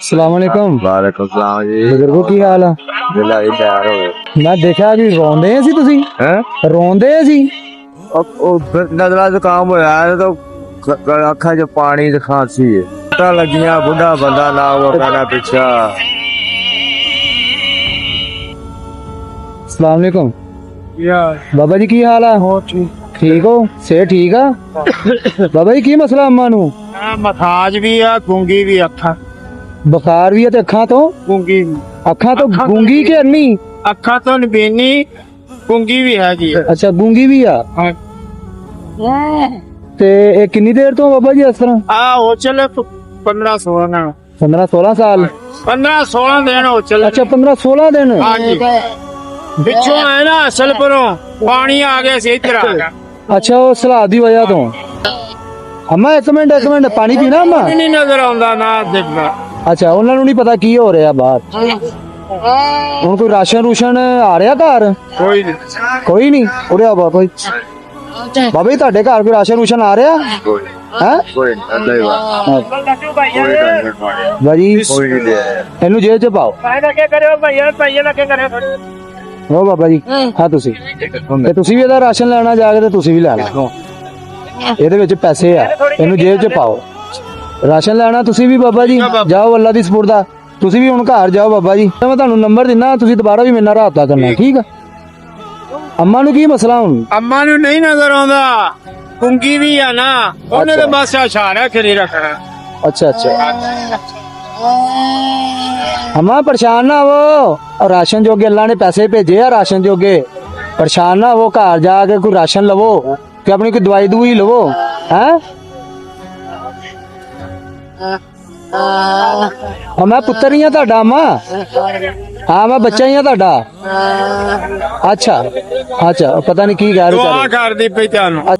ਸਲਾਮੁਅਲੈਕੁਮ। ਵਾਲੇਕੁਮ ਸਲਾਮ ਜੀ। ਬਜ਼ੁਰਗੋ ਕੀ ਹਾਲ ਆ? ਬਿਲਾਈ ਤਿਆਰ ਹੋ ਗਏ। ਮੈਂ ਦੇਖਿਆ ਕਿ ਰੋਂਦੇ ਸੀ ਤੁਸੀਂ। ਹੈ ਰੋਂਦੇ ਸੀ? ਉਹ ਨਜ਼ਰਾਂ ਜ਼ੁਕਾਮ ਹੋਇਆ ਤਾਂ ਅੱਖਾਂ 'ਚ ਪਾਣੀ ਤੇ ਖਾਂਸੀ ਹੈ। ਪਤਾ ਲੱਗੀਆਂ ਬੁੱਢਾ ਬੰਦਾ ਨਾ ਉਹ ਕਹਿੰਦਾ ਪਿੱਛਾ। ਸਲਾਮੁਅਲੈਕੁਮ ਬਾਬਾ ਜੀ, ਕੀ ਹਾਲ ਆ? ਠੀਕ ਹੋ? ਸੇ ਠੀਕ ਆ ਬਾਬਾ ਜੀ? ਕੀ ਮਸਲਾ ਅੰਮਾ ਨੂੰ? ਮਸਾਜ ਵੀ ਆ, ਗੂੰਗੀ ਵੀ ਅੱਖਾਂ ਬੁਖਾਰ ਵੀ ਆ ਤੇ ਅੱਖਾਂ ਤੋਂ ਗੂੰਗੀ ਅੱਖਾਂ ਤੋਂ ਗੂੰਗੀ ਕਿ ਅੰਨੀ? ਅੱਖਾਂ ਤੋਂ ਨਬੀਨੀ, ਗੂੰਗੀ ਵੀ ਹੈਗੀ ਆ। ਅੱਛਾ, ਗੂੰਗੀ ਵੀ ਆ। ਹਾਂ। ਤੇ ਇਹ ਕਿੰਨੀ ਦੇਰ ਤੋਂ ਬਾਬਾ ਜੀ ਇਸ ਤਰ੍ਹਾਂ? ਆ ਹੋ ਚਲੇ 15-16 ਨਾਲ 15-16 ਸਾਲ? 15-16 ਦਿਨ ਹੋ ਚਲੇ। ਅੱਛਾ, 15-16 ਦਿਨ। ਹਾਂਜੀ, ਪਿੱਛੋਂ ਆਏ ਨਾ ਅਸਲ ਪਰੋਂ ਪਾਣੀ ਆ ਗਿਆ ਸੀ, ਇੱਧਰ ਆ ਗਿਆ। ਅੱਛਾ, ਉਹ ਸਲਾਹ ਦੀ ਵਜ੍ਹਾ ਤੋਂ। ਅੰਮਾ ਇੱਕ ਮਿੰਟ ਪਾਣੀ ਪੀਣਾ ਅੰਮਾ? ਨਹੀਂ ਨਜ਼ਰ ਆਉਂਦਾ ਨਾ ਦੇਖਦਾ। ਅੱਛਾ, ਉਹਨਾਂ ਨੂੰ ਨਹੀਂ ਪਤਾ ਕੀ ਹੋ ਰਿਹਾ ਬਾਹਰ। ਹੁਣ ਕੋਈ ਰਾਸ਼ਨ ਆ ਰਿਹਾ ਘਰ? ਕੋਈ ਨਹੀਂ। ਕੋਈ ਨਹੀਂ ਉੜਿਆ ਬਾਬਾ ਜੀ। ਬਾਬਾ ਜੀ, ਤੁਹਾਡੇ ਘਰ ਕੋਈ ਰਾਸ਼ਨ ਆ ਰਿਹਾ ਹੈ? ਕੋਈ ਅੱਲਾ ਹੀ ਵਾ ਬਾਜੀ, ਕੋਈ ਨਹੀਂ ਦੇ ਇਹਨੂੰ ਜੇਲ੍ਹ ਚ ਪਾਓ। ਕੀ ਕਰਿਓ ਭਾਈਆ ਨਾ ਕੀ ਕਰਿਓ? ਹੋ ਬਾਬਾ ਜੀ, ਹਾਂ ਤੁਸੀਂ ਤੇ ਤੁਸੀਂ ਵੀ ਇਹਦਾ ਰਾਸ਼ਨ ਲੈਣਾ ਜਾ ਕੇ ਤੇ ਤੁਸੀਂ ਵੀ ਲੈ ਲਓ। ਇਹਦੇ ਵਿੱਚ ਪੈਸੇ ਆ, ਇਹਨੂੰ ਜੇਲ੍ਹ ਚ ਪਾਓ। ਰਾਸ਼ਨ ਲੈਣਾ ਤੁਸੀਂ ਵੀ ਬਾਬਾ ਜੀ, ਜਾਓ ਅੱਲਾ ਦੀ ਸਪੁਰਦਾ। ਤੁਸੀਂ ਵੀ ਹੁਣ ਘਰ ਜਾਓ ਬਾਬਾ ਜੀ। ਮੈਂ ਤੁਹਾਨੂੰ ਨੰਬਰ ਦਿੰਦਾ, ਤੁਸੀਂ ਦੁਬਾਰਾ ਵੀ ਮੇਰੇ ਨਾਲ ਰਾਬਤਾ ਕਰਨਾ, ਠੀਕ ਆ? ਅੰਮਾ ਨੂੰ ਕੀ ਮਸਲਾ ਹੁਣ? ਅੰਮਾ ਨੂੰ ਨਹੀਂ ਨਜ਼ਰ ਆਉਂਦਾ, ਗੂੰਗੀ ਵੀ ਆ ਨਾ, ਉਹਨੇ ਤਾਂ ਬਸ ਇਸ਼ਾਰਾ ਕਰੀ ਰੱਖਣਾ। ਅੱਛਾ ਅੰਮਾ, ਪਰੇਸ਼ਾਨ ਨਾ ਹੋ। ਰਾਸ਼ਨ ਜੋਗੇ ਅੱਲਾ ਨੇ ਪੈਸੇ ਭੇਜੇ ਆ, ਰਾਸ਼ਨ ਜੋਗੇ। ਪਰੇਸ਼ਾਨ ਨਾ ਹੋ, ਘਰ ਜਾ ਕੇ ਕੋਈ ਰਾਸ਼ਨ ਲਵੋ ਤੇ ਆਪਣੀ ਕੋਈ ਦਵਾਈ ਦੂਈ ਲਵੋ। ਹੈ ਮੈਂ ਪੁੱਤਰ ਹੀ ਆ ਤੁਹਾਡਾ ਅੰਮਾ। ਹਾਂ, ਮੈਂ ਬੱਚਾ ਹੀ ਆ ਤੁਹਾਡਾ। ਅੱਛਾ ਪਤਾ ਨਹੀਂ ਕੀ ਕਹਿ ਰਹੇ। ਦੁਆ ਕਰਦੀ ਪਈ ਤੁਹਾਨੂੰ।